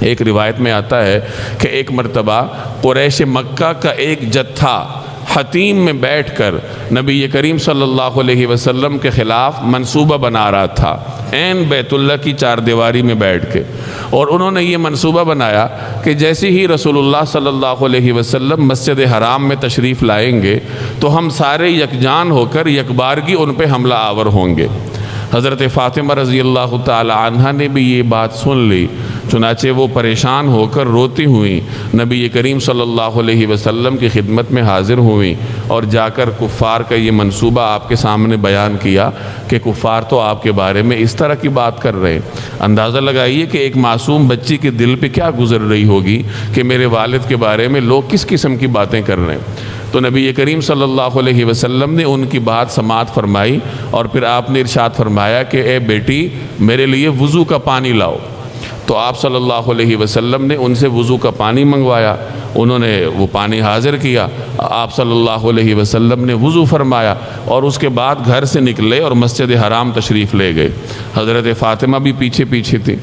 ایک روایت میں آتا ہے کہ ایک مرتبہ قریش مکہ کا ایک جتھا حتیم میں بیٹھ کر نبی کریم صلی اللہ علیہ وسلم کے خلاف منصوبہ بنا رہا تھا، عین بیت اللہ کی چار دیواری میں بیٹھ کے، اور انہوں نے یہ منصوبہ بنایا کہ جیسے ہی رسول اللہ صلی اللہ علیہ وسلم مسجد حرام میں تشریف لائیں گے تو ہم سارے یکجان ہو کر یکبارگی ان پہ حملہ آور ہوں گے۔ حضرت فاطمہ رضی اللہ تعالی عنہ نے بھی یہ بات سن لی، چنانچہ وہ پریشان ہو کر روتی ہوئیں نبی کریم صلی اللہ علیہ وسلم کی خدمت میں حاضر ہوئیں اور جا کر کفار کا یہ منصوبہ آپ کے سامنے بیان کیا کہ کفار تو آپ کے بارے میں اس طرح کی بات کر رہے ہیں۔ اندازہ لگائیے کہ ایک معصوم بچی کے دل پہ کیا گزر رہی ہوگی کہ میرے والد کے بارے میں لوگ کس قسم کی باتیں کر رہے ہیں۔ تو نبی کریم صلی اللہ علیہ وسلم نے ان کی بات سماعت فرمائی اور پھر آپ نے ارشاد فرمایا کہ اے بیٹی میرے لیے وضو کا پانی لاؤ۔ تو آپ صلی اللہ علیہ وسلم نے ان سے وضو کا پانی منگوایا، انہوں نے وہ پانی حاضر کیا، آپ صلی اللہ علیہ وسلم نے وضو فرمایا اور اس کے بعد گھر سے نکلے اور مسجد حرام تشریف لے گئے۔ حضرت فاطمہ بھی پیچھے پیچھے تھی۔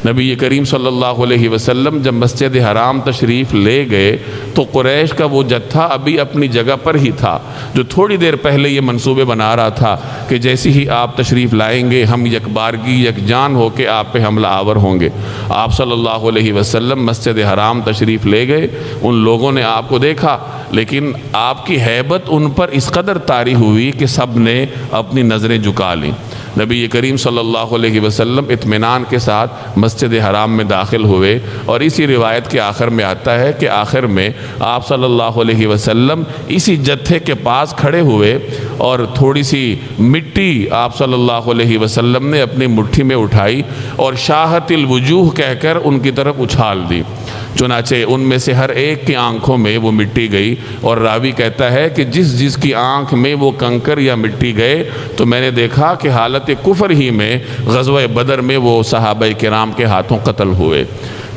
نبی کریم صلی اللہ علیہ وسلم جب مسجد حرام تشریف لے گئے تو قریش کا وہ جتھا ابھی اپنی جگہ پر ہی تھا جو تھوڑی دیر پہلے یہ منصوبے بنا رہا تھا کہ جیسے ہی آپ تشریف لائیں گے ہم یکبارگی یکجان ہو کے آپ پہ حملہ آور ہوں گے۔ آپ صلی اللہ علیہ وسلم مسجد حرام تشریف لے گئے، ان لوگوں نے آپ کو دیکھا لیکن آپ کی ہیبت ان پر اس قدر طاری ہوئی کہ سب نے اپنی نظریں جھکا لیں۔ نبی کریم صلی اللہ علیہ وسلم اطمینان کے ساتھ مسجد حرام میں داخل ہوئے، اور اسی روایت کے آخر میں آتا ہے کہ آخر میں آپ صلی اللہ علیہ وسلم اسی جتھے کے پاس کھڑے ہوئے اور تھوڑی سی مٹی آپ صلی اللہ علیہ وسلم نے اپنی مٹھی میں اٹھائی اور شاہت الوجوہ کہہ کر ان کی طرف اچھال دی۔ چنانچہ ان میں سے ہر ایک کی آنکھوں میں وہ مٹی گئی، اور راوی کہتا ہے کہ جس کی آنکھ میں وہ کنکر یا مٹی گئے تو میں نے دیکھا کہ حالت کفر ہی میں غزوہ بدر میں وہ صحابہ کرام کے ہاتھوں قتل ہوئے۔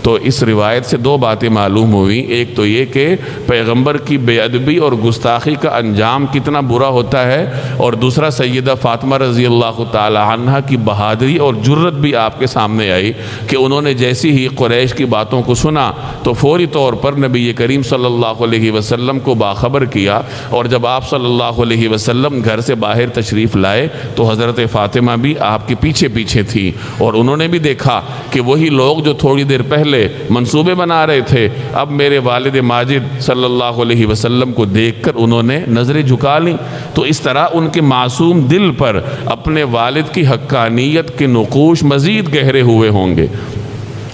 تو اس روایت سے دو باتیں معلوم ہوئی، ایک تو یہ کہ پیغمبر کی بے ادبی اور گستاخی کا انجام کتنا برا ہوتا ہے، اور دوسرا سیدہ فاطمہ رضی اللہ تعالی عنہ کی بہادری اور جرت بھی آپ کے سامنے آئی کہ انہوں نے جیسی ہی قریش کی باتوں کو سنا تو فوری طور پر نبی کریم صلی اللہ علیہ وسلم کو باخبر کیا، اور جب آپ صلی اللہ علیہ وسلم گھر سے باہر تشریف لائے تو حضرت فاطمہ بھی آپ کے پیچھے پیچھے تھی، اور انہوں نے بھی دیکھا کہ وہی لوگ جو تھوڑی دیر پہلے منصوبے بنا رہے تھے اب میرے والد ماجد صلی اللہ علیہ وسلم کو دیکھ کر انہوں نے نظریں جھکا لیں۔ تو اس طرح ان کے معصوم دل پر اپنے والد کی حقانیت کے نقوش مزید گہرے ہوئے ہوں گے۔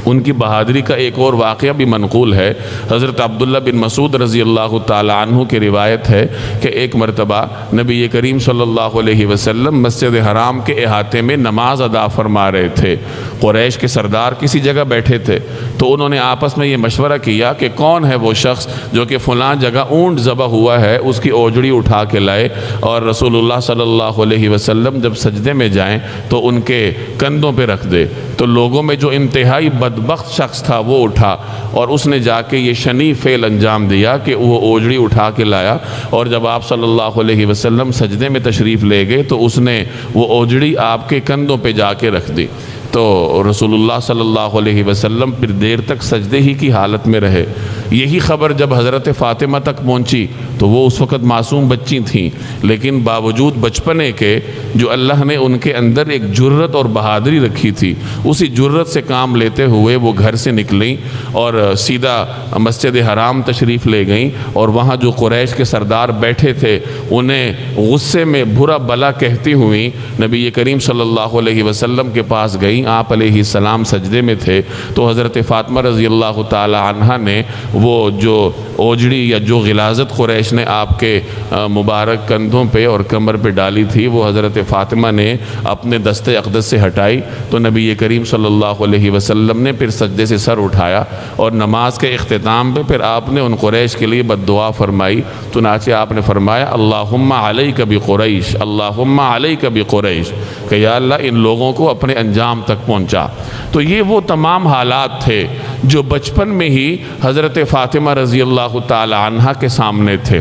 ان کی بہادری کا ایک اور واقعہ بھی منقول ہے۔ حضرت عبداللہ بن مسعود رضی اللہ تعالی عنہ کی روایت ہے کہ ایک مرتبہ نبی کریم صلی اللہ علیہ وسلم مسجد حرام کے احاطے میں نماز ادا فرما رہے تھے۔ قریش کے سردار کسی جگہ بیٹھے تھے تو انہوں نے آپس میں یہ مشورہ کیا کہ کون ہے وہ شخص جو کہ فلاں جگہ اونٹ ذبح ہوا ہے اس کی اوجڑی اٹھا کے لائے اور رسول اللہ صلی اللہ علیہ وسلم جب سجدے میں جائیں تو ان کے کندھوں پہ رکھ دے۔ تو لوگوں میں جو انتہائی بدبخت شخص تھا وہ اٹھا اور اس نے جا کے یہ شنیع فعل انجام دیا کہ وہ اوجڑی اٹھا کے لایا، اور جب آپ صلی اللہ علیہ وسلم سجدے میں تشریف لے گئے تو اس نے وہ اوجڑی آپ کے کندھوں پہ جا کے رکھ دی۔ تو رسول اللہ صلی اللہ علیہ وسلم پھر دیر تک سجدے ہی کی حالت میں رہے۔ یہی خبر جب حضرت فاطمہ تک پہنچی تو وہ اس وقت معصوم بچی تھیں، لیکن باوجود بچپنے کے جو اللہ نے ان کے اندر ایک جرت اور بہادری رکھی تھی، اسی جرت سے کام لیتے ہوئے وہ گھر سے نکلیں اور سیدھا مسجد حرام تشریف لے گئیں، اور وہاں جو قریش کے سردار بیٹھے تھے انہیں غصے میں برا بلا کہتی ہوئیں نبی کریم صلی اللہ علیہ وسلم کے پاس گئیں۔ آپ علیہ السلام سجدے میں تھے تو حضرت فاطمہ رضی اللہ تعالی عنہ نے وہ جو اوجڑی یا جو غلاظت قریش نے آپ کے مبارک کندھوں پہ اور کمر پہ ڈالی تھی وہ حضرت فاطمہ نے اپنے دست اقدس سے ہٹائی، تو نبی کریم صلی اللہ علیہ وسلم نے پھر سجدے سے سر اٹھایا اور نماز کے اختتام پہ پھر آپ نے ان قریش کے لیے بد دعا فرمائی۔ چنانچہ آپ نے فرمایا اللہم علیک بقریش، اللہم علیک بقریش، کہ یا اللہ ان لوگوں کو اپنے انجام تک پہنچا۔ تو یہ وہ تمام حالات تھے جو بچپن میں ہی حضرت فاطمہ رضی اللہ تعالی عنہ کے سامنے تھے۔